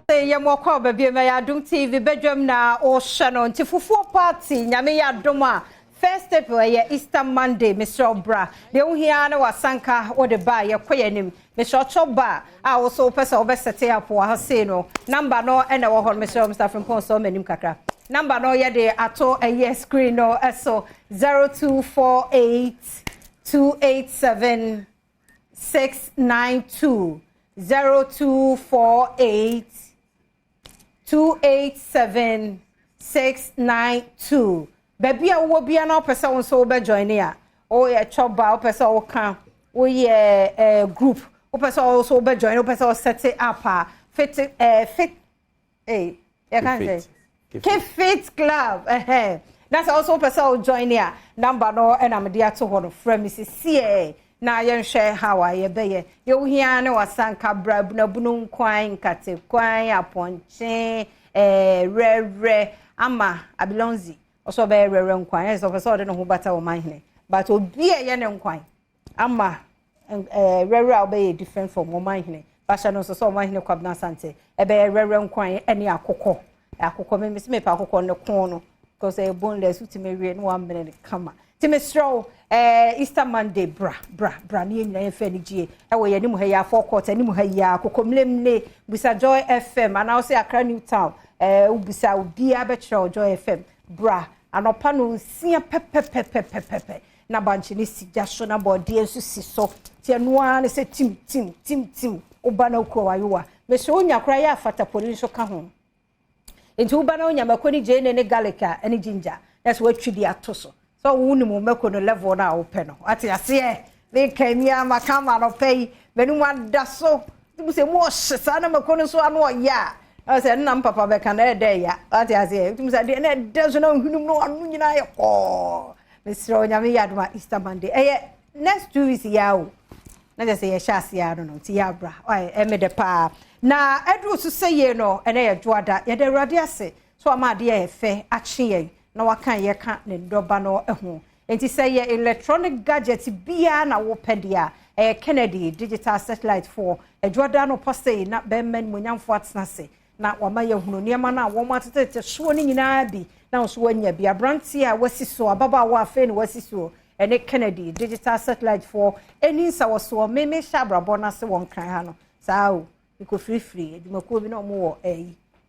Ye mo ko ba bi me ya Adom TV Badwam na o hye no nti fufuo party nyame ya Adom a first step ye Easter Monday Mr. Obra de ohia na wasanka wo de ba ye koyanim Mr. Choba a wo so pesa obesete apo ha sei no number no e na wo ho Mr. Frimpon so manim kakra number no ye de ato ye screen no eso 0248 287 692 0248 287-692. Baby, I will be an person so be join here. Oh, yeah, Choba, person can. Oh, yeah, group. Oh, person also be join. Oh, person set it up. Fit. Hey, you can say. Fit club. That's also person join here. Number no, and I'm there to hold from Mrs. CA. Na yen share how I be ye hia na wasanka brab na bunu kwan kate kwan aponche re ama abilonzi oso be re nkwan yes of so de no bata wo manhene but obi ye ne nkwan ama re obey different from wo manhene basha no so manhene kwabna sante e be re nkwan ene akokko me pa akokko ne kon no because e boneless utime wie no 1 minute kama Timistro Easter Monday bra ni nyina ye fe ni gie e wo ye ni mu ha ya forecast ni mu ha ya kokomlemle bisa Joy FM and also Accra New Town ubisa obi abetro Joy FM bra anopa no nsia pepepepepepe na banchi ni sijaso na body ensu siso tie no an se tim oba na ukro wayowa me so onya kra ya afata police ka ho enti oba na onya makoni je ne galika ene ginger that's what twidi atoso so wunu mu meko no level na open no ati ase they came here makama no pay menu wada so you say mo hisa na meko no so anu ya I say na papa be kan na dey ya ati ase you say na dey so na hunu no anu nyina ye ko Mr. Onyame Yadoma Easter Monday next 2 weeks ya o na just say ye shase ya no ti ya bra oi me de pa na edru so say ye no ene ye joada ye de rade ase so amade ye fe achi ye na wakan ye ka ne doba no eho enti say ye electronic gadget bia na wo pedia Kennedy digital satellite 4 edwoda no poste na benmen munyamfo atnase na wama ye hunu niema na wo matete so ni nyina bi na so wanya bia branti a wasiso ababa wa afa ni wasiso ene Kennedy digital satellite 4 eni sa woso meme shabrabo na se won kan ha no sao iko free edumako bi na mo wo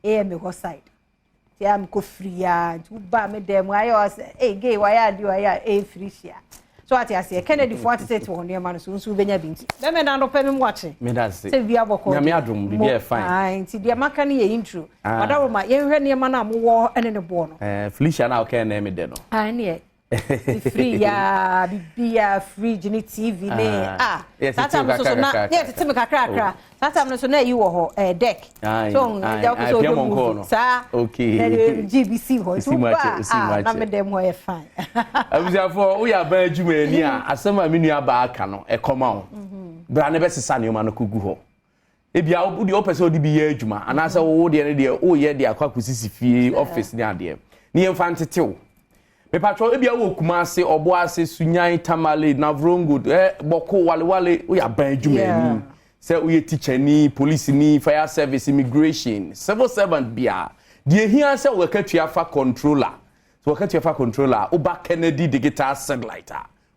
am ho side am ko free ya ba me dem ayo gay why do I free share so ati ase Kennedy for ati to ne ma no so benya binti dem na no pe me watch me da se se bia boko nyame adom bi e fine ah nti dia maka ne ye intro wada ma ye hwe ne ma na mo wo ene ne bo no Felicia na o ke na me de no ah ne free ya bibia fridge ni TV ne that time so na yes timi kakra that time so na you wo ho deck so ja ko so do sa okay GBC ho so na me dem ho e fine abuzia for wo ya ba adwuma ani a asema menu aba aka no e koma wo bra ne be sesa ne ma no kugu ho ebia wo de opese odi bi ya adwuma anasa wo de ne de wo ye de akwa kusisi fie office ne ade ne yemfa ntetew me patro ebia wo kumase obo ase sunyan tamale navrongo boko wale wo ya ban adwuma ni se wo ye teacher ni police ni fire service immigration civil servant bia de hia se wo katua fa controller so wo katua fa controller wo ba Kennedy digital satellite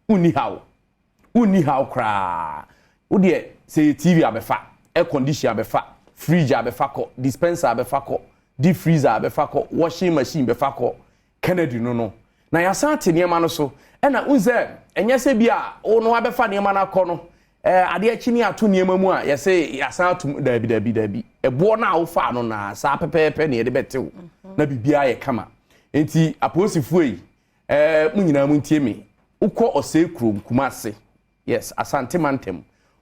uni how kra wo de se TV abefa air condition abefa fridge abefa ko dispenser abefa ko deep freezer abefa ko washing machine abefa ko Kennedy no na ya sante niema no so na unze enye se bia wo no abefa niema na kɔ no ade akini ato niema mu a yese ya sante dabi ebo na wo fa no na sa pepepe ne de betew na bibia ye kama enti aposifu yi munyina mu ntie me ukɔ osekrom kumase yes asante mantem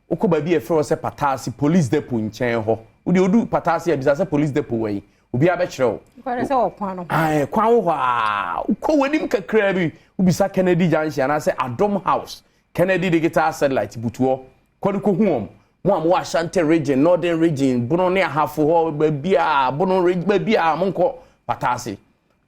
ukɔ ba bi e fero se patasi police depot nchen ho wo de odu patasi abisa se police depot wei obi abɛkyerɛw kware se okwan no kwan wo ha ukɔ wanim kakra bi ubisa Kennedy junction na se Adom house Kennedy digital satellite butuo kɔdiko huom mo am wa Ashanti region northern region bono ne ahafo ho ba bia bono ba bia monko patase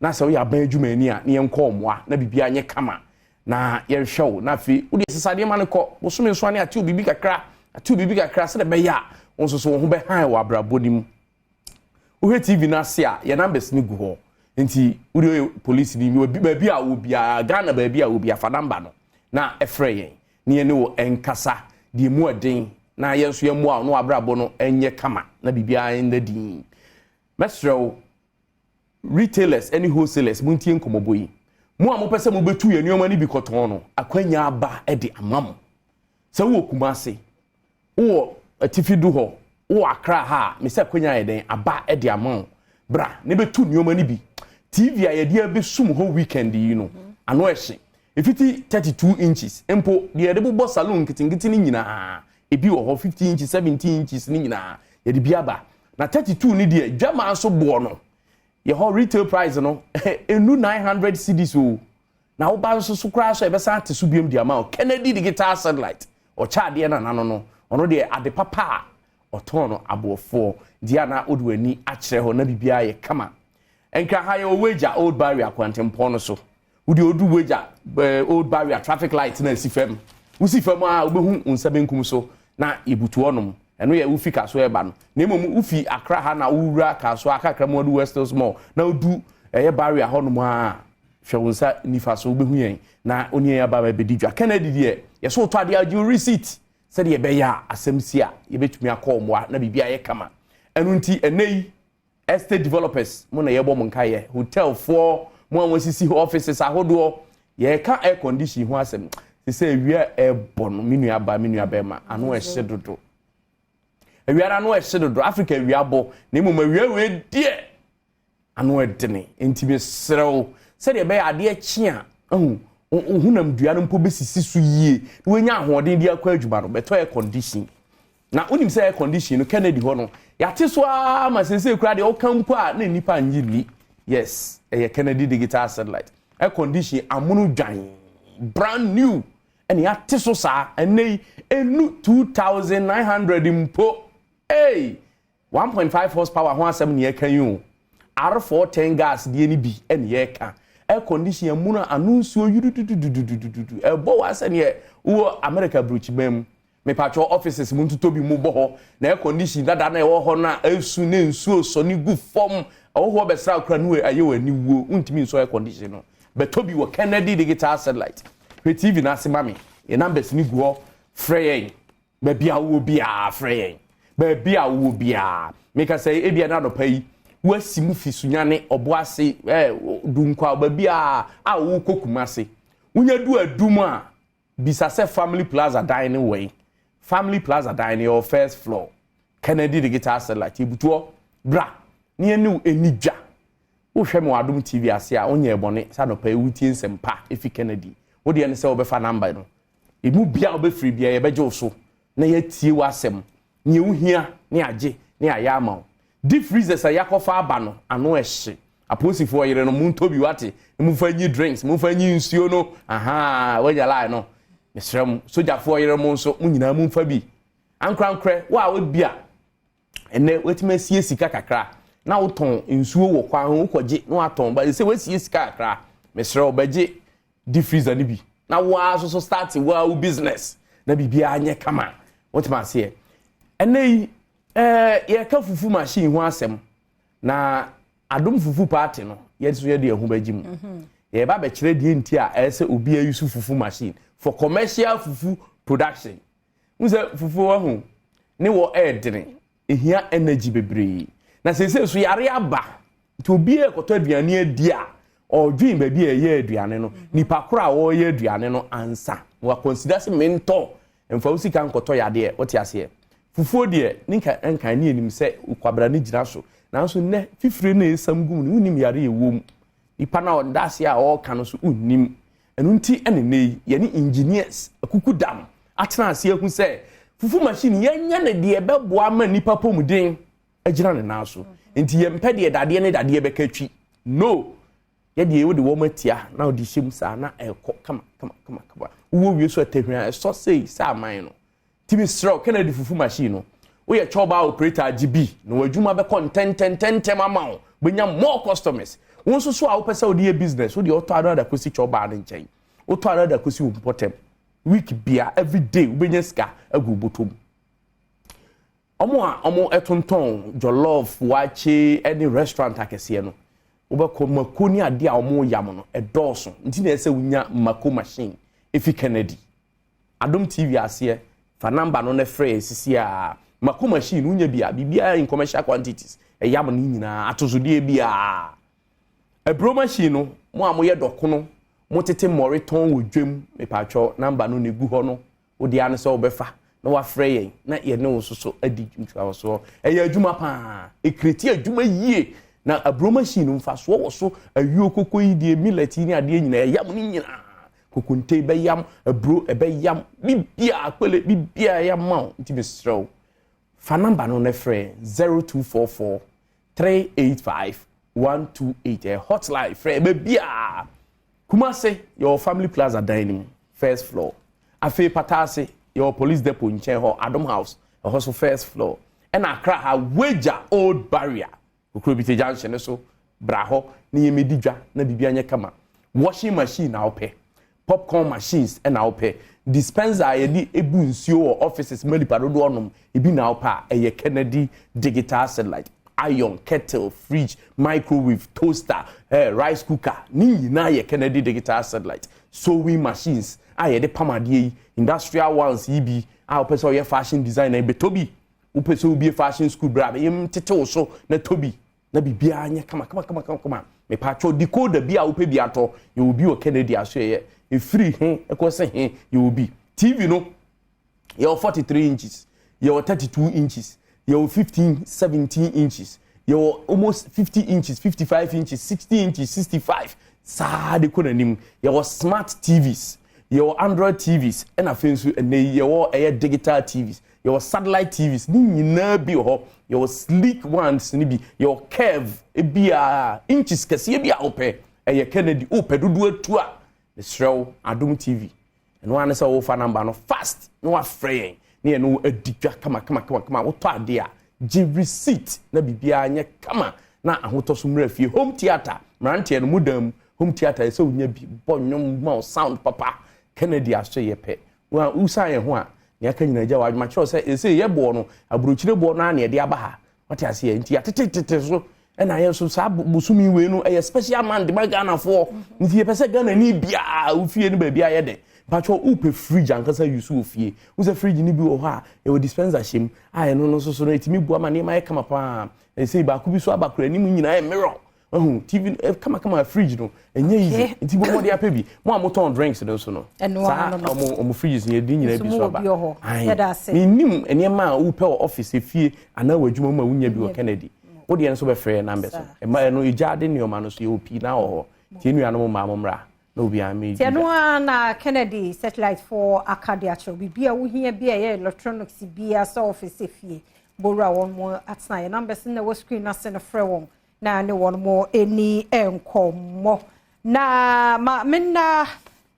na se wo ya ban adwuma ani a ne yenkɔ omoa na bibia nye kama na yɛhwɛw na fi wo de sesade ma ne kɔ wo so me so ane ati obibi kakra se de be ya wo so so wo ho be han wo abrabodi mu wo TV na se a your numbers ni gu ho nti wo police ni baabi a wo bia Ghana baabi a wo bia fa number no na efre yen ne ye ne wo enkasa de mu eden na yenso ye mu a no abrabo no enye kama na bibia enda din mesro retailers any wholesalers muntie nkomoboyi mu a mo pese mo betu ye nneoma ni bi koton no akwanya aba e de amam se wo kumase wo atifidu ho wo akra ha me se akwanya ye den aba e de amam bra ne betu nneoma ni bi TV a ye de abesum ho weekend yi no ano ehye efiti 32 inches empo de bo salon kitingiti ni nyina ebi wo ho 15 inches 17 inches ni nyina ye de biaba na 32 ni de dwama so bo no ye ho retail price no enu 900 cedis o na wo ba so kura so e be sa te so biem de ama Kennedy digital satellite o cha de na nano no ono de ade papa o ton no abofo dia na odu ani a kire ho na bibia ye kama enka ha ye oweja old barrier kwantempo no so wudi odu weja old barrier traffic light na sifem usifem a obehu unsabenkum so na ibutu onom eno ye ufi kaso eba no na emom ufi akra ha na wura kaso akakra mo du west small na odu ye barrier honom a hwewunsa nifa so obehu yen na oni ya baba bedidwa Kennedy de ye so to ade age receipt said ye be ya asemsi a ye betumi akomoa na bibia ye kama eno nti enei estate developers mo na ye bom nkaye hotel for mo anwasisi offices ahodo ye ka air condition ho asem se ewia ebo no minua ba ma ano ehye dodo ewia ano ehye dodo Africa ewia bo na imom ewia we die ano edene ntime srew se de be ade akia ohunam dua no mpo besisi so yie wenya ahoden dia kwa adwuma no beto air condition na onim se air condition no Kennedy ho no yate so a ma sese kura de o kampo a na nipa nyili yes Kennedy digital satellite air condition amunu dwan brand new and yate so sa enei enu 2900 mpo 1.5 horsepower ho asem ne kan yu R410 gas die ni bi ene ye ka air condition amuna anunsuo yududududududu ebo wase ne wo America bruch bam me patcho offices mu ntutobi mu bo ho na air condition dada na e wo ho na esu ne nsuo so ni gu form ho besra kra nu aye wani wo untimi nso air condition no betobi wo Kennedy digital satellite TV na semame e numbers ni guo freyen ba bia wo bia freyen ba bia wo bia make say e bia na do pai wasimu fisunyane oboase dunkwa ba bia a wo kokumase unya du adum a bisase family plaza dining way family plaza dining or first floor Kennedy digital satellite ibutuo bra ne enu enidwa wo hwe me Adom TV ase a onye ebone sa no pai wutie nsempa efi Kennedy wo de ne se wo be fa number no emu bia wo be free bia ye beje so na ye tie wasem ne ehia ne age ne ayama deep freezers ayakofa aba no ano ehye aposifo yere no muntobi wate mu fa nyi drinks mu fa nyi nsuo no aha wanya lie no mesrem sojafo yere mo nso munyina mu fa bi ankrankre wa we bia ene wetima sie sika kakra na woton nsuo wo kwa ho koje no aton ba se we sie sika kakra mesrem obaje deep freezer ni bi na wa so start wa business na bibia anye kama wotima se ene ye ka fufu machine ho asem na Adom fufu party no ye so ye de ho bagim ye ba be kire de nti a ese obi ayusu fufu machine for commercial fufu production unse fufu wa ho ne wo edene ehia energy bebre na sese so yare aba to obi ekoto aduane adi a odwin ba bi eye aduane no nipa kora wo ye aduane no ansa wa consider se mento emfa usika nkoto yade wote ase fufuo de ninka enkan ne enim se kwabra ne gina so nanso ne fifire na esam gum ne unim yare ewom nipa na ondase a o ka no so unnim enu nti ene ne ye ne engineers akuku dam atena ase ehu se fufu machine yenya ne de beboa ma nipa pomuden agina ne naso nti ye mpe de dade ne dade be katwi no ye de ewo de wo matia na odi hyem sa na ekọ kama wo wie so atahwa so sei sa man no tibi strow Kennedy fufu machine no we ye choba operator GB no wadwuma be content amount benya more customers won so a wo pese wo de business wo de auto ada kosi choba na nchen auto ada kosi wo potem week bia every day wo benya ska agu botom omo etonton jollof wache any restaurant akese no wobekọ mako ni ade a omo yam no edorso nti na ese wunya mako machine efi Kennedy Adom TV ase fa number no na free sisi a mako machine wunya bia in commercial quantities yam ni nyina atozodie bia ebro machine no mo amoye dokono mo tete moriton wodwem mepatcho number no negu ho no wodi ane se obefa na wa free yen na ye ne wososo adi dwumtwa so eya adwuma pa ekreti adwuma yie na abro machine mfaso wo so ayuo kokoyi die millet ni ade nyina yam ni nyina kokunte be yam abro ebe yam bibia akwele bibia yam ma nti besrew fa number no na free 0244 385 128 hotline free be bia Kumase your family plaza dining first floor afi patase your police depot nchen ho Adom house also first floor and Accra ha wager old barrier Okrobite junction so bra ho na yemedidwa na bibia anya kama washing machine na ope popcorn machines and na ope dispenser yedi ebu nsuo offices melipa dodo onom ebi na opa eye Kennedy digital satellite iron kettle fridge microwave toaster rice cooker ni nyina ye Kennedy digital satellite sewing machines aye de pamade industrial ones yibi a opese o ye fashion designer be tobi opese obi fashion school bra yim tete so na tobi na bibia anya kama me patcho decoder bia ope bia to you obi o Kennedy aso ye e free ekose you obi TV no you 43 inches you 32 inches you 15 17 inches you almost 50 inches 55 inches 60 inches 65 sa de konanim you smart TVs your Android TVs and afensu and your digital TVs your satellite TVs ni nyina bi ho your sleek ones ni bi your curve e bia inches kase bia ope Kennedy ope dodo atu a the show Adom TV and one say wo fa number no fast no afrey ni no adidwa kama wo to ade a give receipt na bibia anya kama na ahoto so mra fie home theater mrantie no mudam home theater so nya bi bonnwom ma sound papa Kennedy aso ye pe wa usa ye ho a ne aka nyina gya wadma cho se ese ye bo no aburuchire bo no na de aba ha wate ase ye nti atetete so e na ye so sa busumi we no e special man de Ghana for nti ye pese Ghana ni bia ufie ni ba bia ye de pacho upe fridge ankasa yusu ofie uze fridge ni bi wo ha e wo dispenser shem aye no so no etimi bua ma ne ma ye kama pa e sei ba ku bi so abakura ni mu nyina e mirror TV kama fridge no enye easy nti bo mode ape bi mo amoton drinks no so no sa omo fridges ni edi nyina bi so ba ni nim enema a upe office efie ana wadwuma ma wunya bi wo Kennedy wo de enso be free number so e ma no ijade ni o ma no so ye opi na ho ti enu anu ma momra na obi am ti enu na Kennedy satellite for Acadia cho bibia wo hia bia ye electronics bia so office efie bora won mo atna ye numbers na wo screen na se na free won na ne won mo eni enkomo na ma menna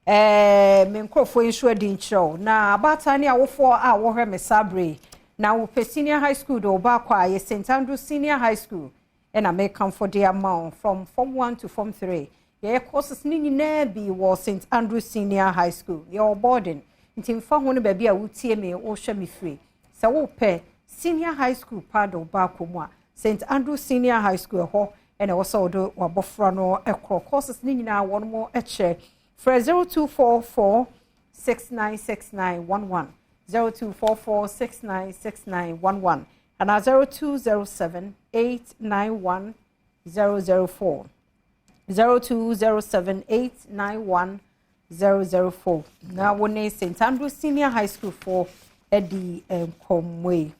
me nkrofo insu adi nchro na abata ne awofo a wo hwe me sabre na wo pe senior high school do ba kwa ye St Andrew senior high school and I make come for the amount from form 1 to form 3 ye courses ni nyina bi wo St Andrew senior high school your boarding nti mfa ho ne ba bia wo tie me wo hwe me free se wo pe senior high school pa do ba komu a St Andrew Senior High School ho and also do wabofra no ekro courses ni nyina won mo eche for 0244 696911 0244 696911 and 0207 891 004 0207 891 004 na woni St Andrew Senior High School for Edi Komwe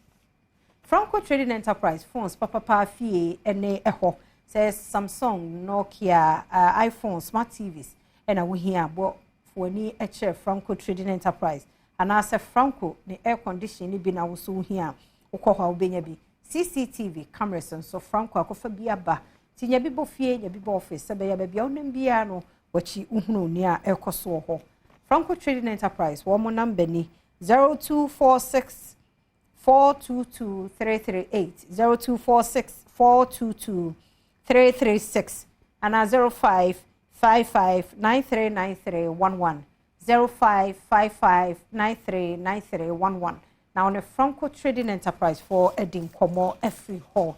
Franco Trading Enterprise phones papa fie ene eho says Samsung Nokia iPhone smart TVs and we here bo for ni eche Franco Trading Enterprise and as a Franco the air condition ni bi na wo so here ukọ obenya bi CCTV cameras and so Franco akofa bi aba tinya bi bo fie nya bi bo office sebe ya bia onem bia no wachi uhunu ni a ekoso ho Franco Trading Enterprise wo mo number ni 0246 422-338 0246-422-336 and 0555-939311 0555-939311 now on a Franco Trading Enterprise for Edin Komo every hall.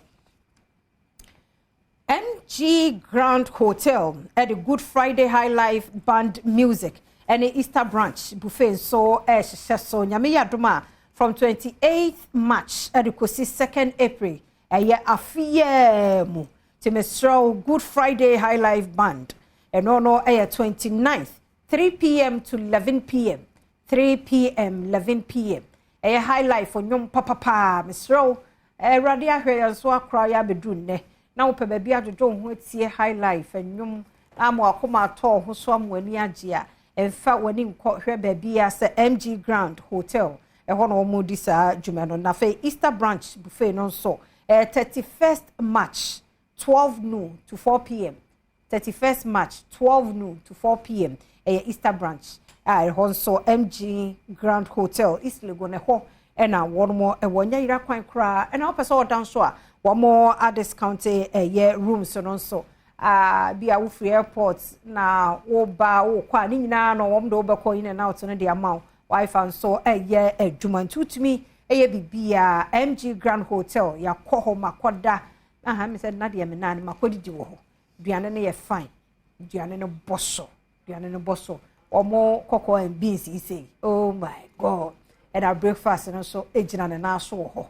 MG Grand Hotel at the Good Friday High Life Band Music and the Easter Branch buffet so so nyame yadoma from 28th March at the 2nd April afie mu Timestro Good Friday High Life Band and no 29th 3 p.m. to 11 p.m. 3 p.m. 11 p.m. High Life for nyom papa Mr. Radia here so akra ya bedunne na upe baby adodo ho tie High Life nyom amo akoma to ho so amwani age a emfa wani nkọ hwe baby as MG Grand Hotel ho no mo disa dwuma no na fe Easter Branch buffet no so 31st March 12 noon to 4 p.m. 31st March 12 noon to 4 p.m. Easter Branch so MG Grand Hotel East Legon ho na one more wonya ira kwan kra na opese o dan so a one more a discount rooms so bia wo free airport na wo ba wo kwa ni nyina no wo mdo obekọ in and out no de amount wifi so adwumantu tumi bibia MG Grand Hotel ya kọ ho makoda aha me said na de me na ni makodidi wo ho duane ne ye fine duane no bosso omo koko and beans say oh my god and our breakfast and so ejina ne na so ho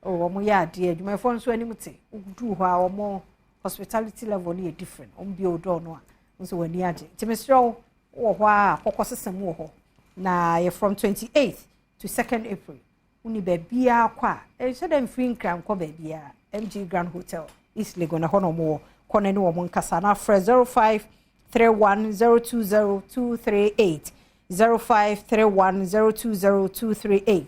oh omo ya de adwuma fo so anim te du ho a omo hospitality level ni different bi odo no a so wani age timestro wo ho a koko sesam wo ho na ye from 28th to 2nd April uni bebia kwa so dem free nkran ko bebia MG Grand Hotel East Legon na ho no mo kone ni wo mo nkasa na fresh 0531020238 0531020238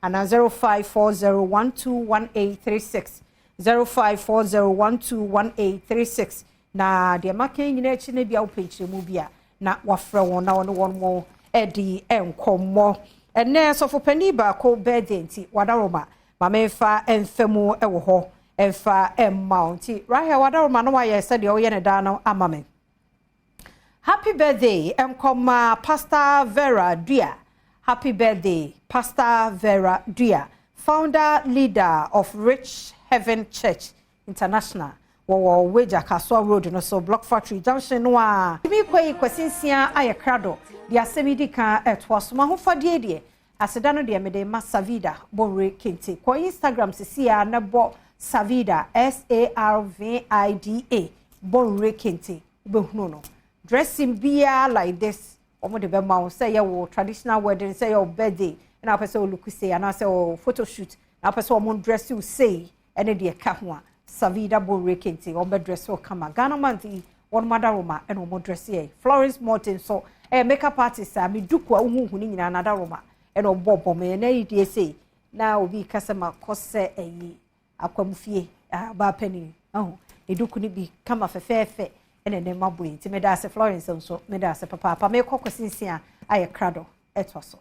and 0540121836 0540121836 na de make nyina echi na bia wo page mu bia na wafre won na won mo edi enkomo ene so for pani ba ko birthday nti wadaroma mamefa enfemu ewo ho emfa emmounti right here wadaroma no wa ye said de wo ye ne da no amame. Happy birthday, Pastor Vera Dua. Happy birthday, Pastor Vera Dua, founder, leader of Rich Heaven Church International. Wo Weja Kaswa Road no so Block Factory Junction no a. Mi kwai kwasinsia ayakrado. Dia semidi kan etwasoma ho fadie die. Aseda no de mede ma Savida Bonre Kente. Ko Instagram sisia na bo Savida SARVIDA Bonre Kente. Behunu no. Dressing beer like this, omo de bema say your traditional wedding, say your birthday, and I person look say, and I say photo shoot, and I person omo dress you say, and then the kahwa, Savida Bonre Kente, omo dress will come. Ghana manti, one mother Roma, and omo dress ye. Florence Morton, so makeup artist, I mean, Duke who in another Roma, and omo bomb, and any say, now be customer cost a aquamfie, ba penny. Oh, it do couldn't be come off a fair. Ene ne mabui ti me da se Florence so me da se papa me kokko sinsia aye krado etoso